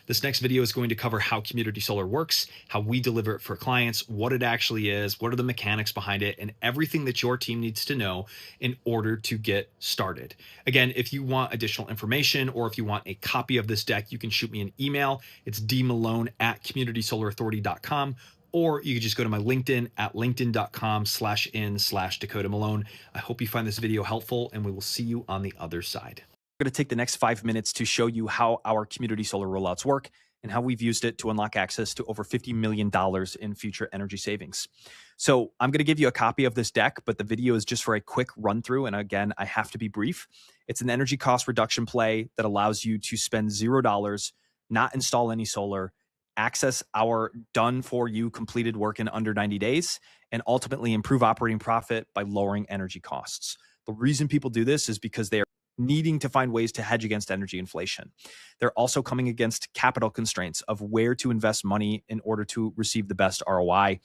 This next video is going to cover how community solar works, how we deliver it for clients, what it actually is, what are the mechanics behind it, and everything that your team needs to know in order to get started. Again, if you want additional information or if you want a copy of this deck, you can shoot me an email. It's dmalone@communitysolarauthority.com, or you can just go to my LinkedIn at linkedin.com/in/Dakota Malone. I hope you find this video helpful, and we will see you on the other side. I'm going to take the next 5 minutes to show you how our community solar rollouts work and how we've used it to unlock access to over $50 million in future energy savings. So I'm going to give you a copy of this deck, but the video is just for a quick run through. And again, I have to be brief. It's an energy cost reduction play that allows you to spend $0, not install any solar, access our done for you completed work in under 90 days, and ultimately improve operating profit by lowering energy costs. The reason people do this is because they are needing to find ways to hedge against energy inflation. They're also coming against capital constraints of where to invest money in order to receive the best ROI.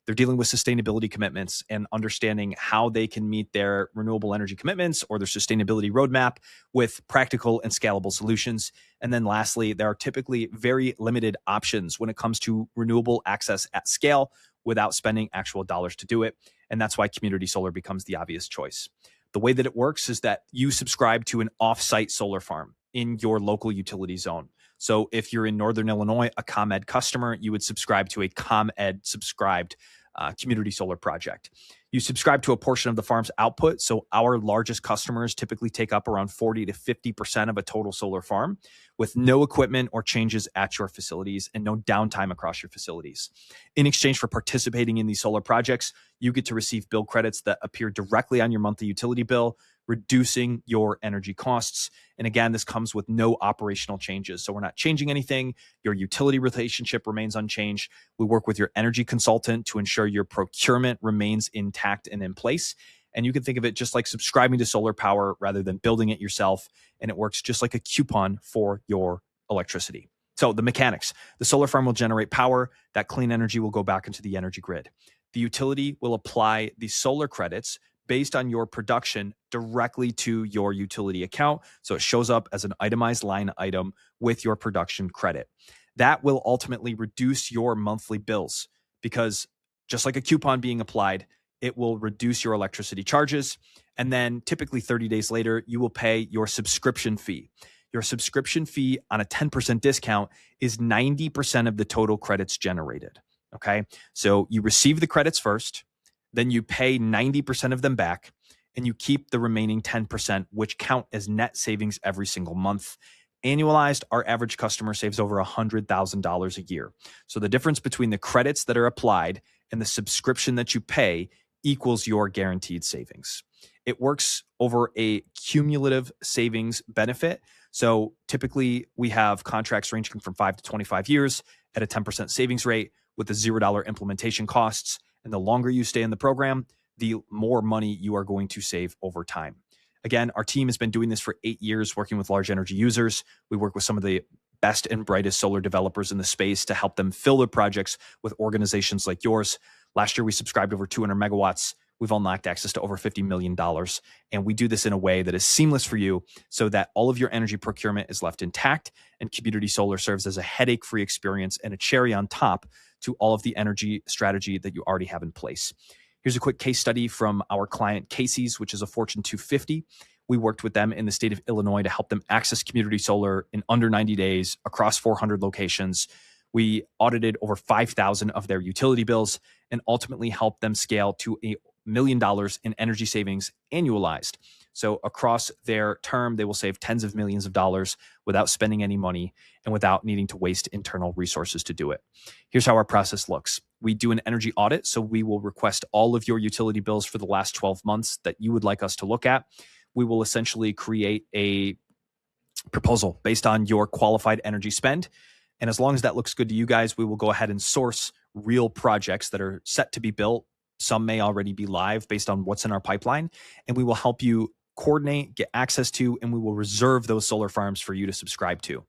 They're dealing with sustainability commitments and understanding how they can meet their renewable energy commitments or their sustainability roadmap with practical and scalable solutions. And then lastly, there are typically very limited options when it comes to renewable access at scale without spending actual dollars to do it. And that's why community solar becomes the obvious choice. The way that it works is that you subscribe to an off-site solar farm in your local utility zone. So if you're in Northern Illinois, a ComEd customer, you would subscribe to a ComEd subscribed community solar project. You subscribe to a portion of the farm's output. So our largest customers typically take up around 40 to 50% of a total solar farm with no equipment or changes at your facilities and no downtime across your facilities. In exchange for participating in these solar projects, you get to receive bill credits that appear directly on your monthly utility bill, reducing your energy costs. And again, this comes with no operational changes. So we're not changing anything. Your utility relationship remains unchanged. We work with your energy consultant to ensure your procurement remains intact and in place. And you can think of it just like subscribing to solar power rather than building it yourself. And it works just like a coupon for your electricity. So the mechanics: the solar farm will generate power. That clean energy will go back into the energy grid. The utility will apply the solar credits based on your production directly to your utility account. So it shows up as an itemized line item with your production credit. That will ultimately reduce your monthly bills because just like a coupon being applied, it will reduce your electricity charges. And then typically 30 days later, you will pay your subscription fee. Your subscription fee on a 10% discount is 90% of the total credits generated. Okay. So you receive the credits first, then you pay 90% of them back, and you keep the remaining 10%, which count as net savings every single month. Annualized, our average customer saves over $100,000 a year. So the difference between the credits that are applied and the subscription that you pay equals your guaranteed savings. It works over a cumulative savings benefit. So typically we have contracts ranging from 5 to 25 years at a 10% savings rate with the $0 implementation costs. And the longer you stay in the program, the more money you are going to save over time. Again, our team has been doing this for 8 years, working with large energy users. We work with some of the best and brightest solar developers in the space to help them fill their projects with organizations like yours. Last year, we subscribed over 200 megawatts. We've unlocked access to over $50 million. And we do this in a way that is seamless for you so that all of your energy procurement is left intact, and community solar serves as a headache-free experience and a cherry on top to all of the energy strategy that you already have in place. Here's a quick case study from our client Casey's, which is a Fortune 250. We worked with them in the state of Illinois to help them access community solar in under 90 days across 400 locations. We audited over 5,000 of their utility bills and ultimately helped them scale to $1 million in energy savings annualized. So across their term, they will save tens of millions of dollars without spending any money and without needing to waste internal resources to do it. Here's how our process looks. We do an energy audit. So we will request all of your utility bills for the last 12 months that you would like us to look at. We will essentially create a proposal based on your qualified energy spend. And as long as that looks good to you guys, we will go ahead and source real projects that are set to be built. Some may already be live based on what's in our pipeline. And we will help you coordinate, get access to, and we will reserve those solar farms for you to subscribe to.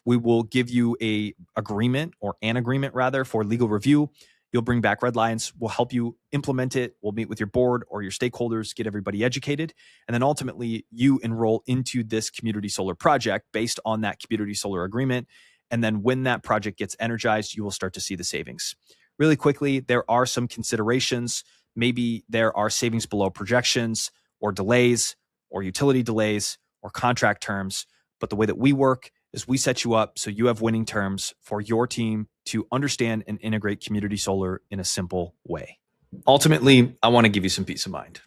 We will give you an agreement for legal review. You'll bring back red lines. We'll help you implement it. We'll meet with your board or your stakeholders, get everybody educated. And then ultimately you enroll into this community solar project based on that community solar agreement. And then when that project gets energized, you will start to see the savings. Really quickly, there are some considerations. Maybe there are savings below projections or delays or utility delays or contract terms. But the way that we work is we set you up so you have winning terms for your team to understand and integrate community solar in a simple way. Ultimately, I want to give you some peace of mind.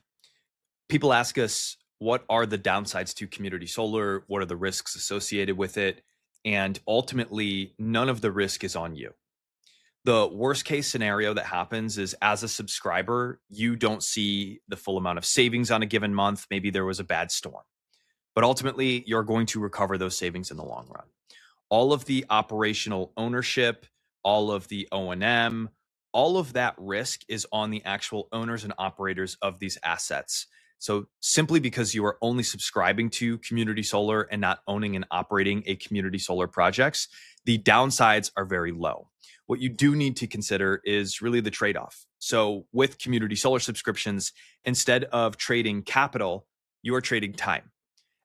People ask us, what are the downsides to community solar? What are the risks associated with it? And ultimately, none of the risk is on you. The worst case scenario that happens is, as a subscriber, you don't see the full amount of savings on a given month. Maybe there was a bad storm, but ultimately you're going to recover those savings in the long run. All of the operational ownership, all of the O&M, all of that risk is on the actual owners and operators of these assets. So simply because you are only subscribing to community solar and not owning and operating a community solar projects, the downsides are very low. What you do need to consider is really the trade-off. So with community solar subscriptions, instead of trading capital, you are trading time.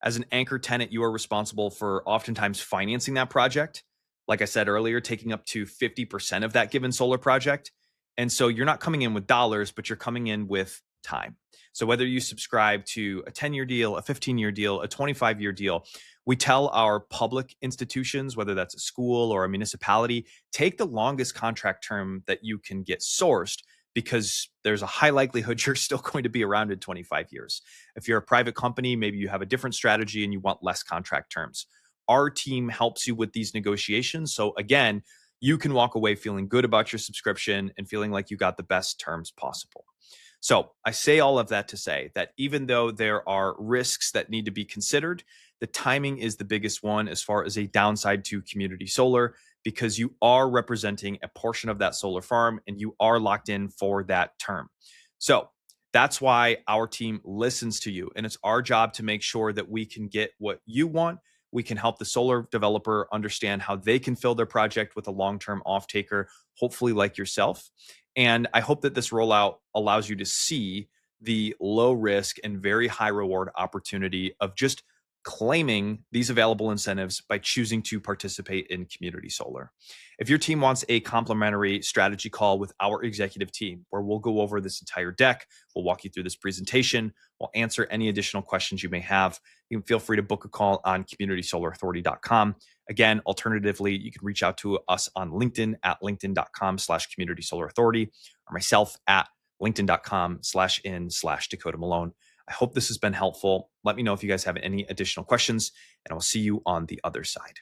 As an anchor tenant, you are responsible for oftentimes financing that project. Like I said earlier, taking up to 50% of that given solar project. And so you're not coming in with dollars, but you're coming in with time. So whether you subscribe to a 10-year deal, a 15-year deal, a 25-year deal, we tell our public institutions, whether that's a school or a municipality, take the longest contract term that you can get sourced, because there's a high likelihood you're still going to be around in 25 years. If you're a private company, maybe you have a different strategy and you want less contract terms. Our team helps you with these negotiations. So again, you can walk away feeling good about your subscription and feeling like you got the best terms possible. So I say all of that to say that even though there are risks that need to be considered, the timing is the biggest one as far as a downside to community solar, because you are representing a portion of that solar farm and you are locked in for that term. So that's why our team listens to you. And it's our job to make sure that we can get what you want. We can help the solar developer understand how they can fill their project with a long-term off-taker, hopefully like yourself. And I hope that this rollout allows you to see the low risk and very high reward opportunity of just claiming these available incentives by choosing to participate in community solar. If your team wants a complimentary strategy call with our executive team, where we'll go over this entire deck, we'll walk you through this presentation, we'll answer any additional questions you may have, you can feel free to book a call on communitysolarauthority.com. Again, alternatively, you can reach out to us on LinkedIn at linkedin.com/communitysolarauthority, or myself at linkedin.com/in/Dakota Malone. I hope this has been helpful. Let me know if you guys have any additional questions, and I will see you on the other side.